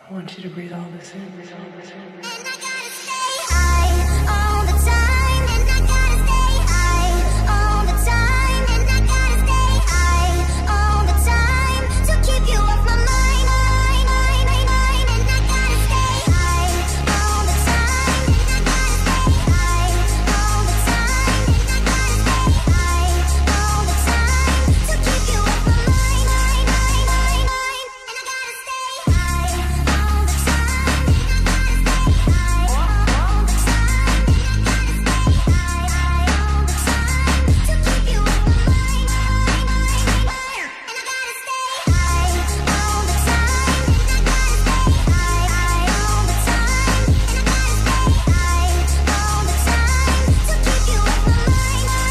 I want you to breathe all this in, breathe all this in. And I gotta stay high all the time. And I gotta stay high all the time. And I gotta stay high all the time to keep you off my mind. And I gotta stay high all the time. And I gotta stay high all the time. And I gotta stay high all the time to keep you off my mind. And I gotta stay high all the time. And I gotta stay high all the time. And I gotta stay high all the time to keep you off my mind. And I gotta stay high all the time. And I gotta stay high all the time. And I gotta stay high all the time to keep you off my mind.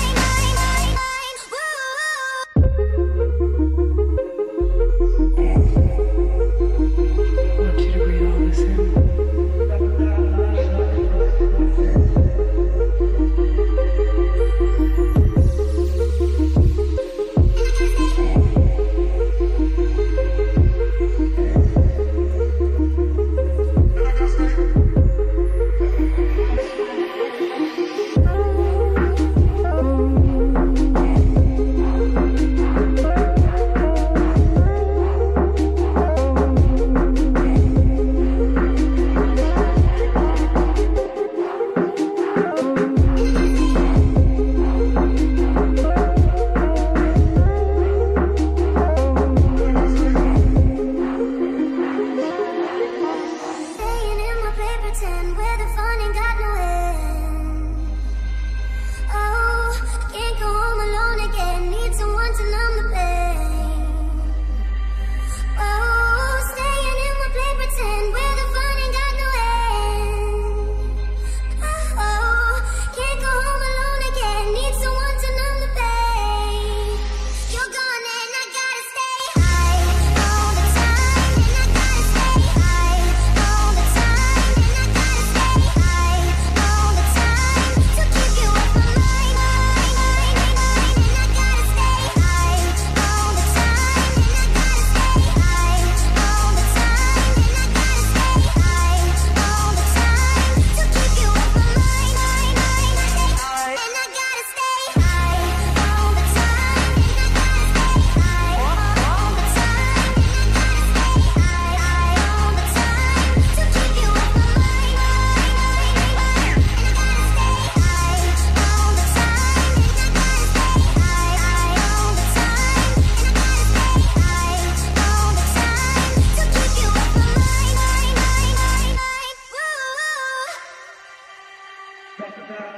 I want you to breathe all this in. Staying in my paper tent where the fun ain't got no end. Oh, can't go home alone again. Need someone to numb the pain. Oh, staying in my paper tent where the fun ain't got no end. Oh, can't go home alone again. Need someone to numb the pain. You're gone and I gotta stay high all the time. And I gotta stay high all the time. And I gotta stay high all the time to keep you off my mind. And I gotta stay high all the time. And I gotta stay high all the time. And I gotta stay high all the time to keep you off my mind. And I gotta stay high all the time. And I gotta stay high all the time. And I gotta stay high all the time to keep you off my mind. And I gotta stay high all the time. And I gotta stay high all the time. And I gotta stay high all the time to keep you off my mind.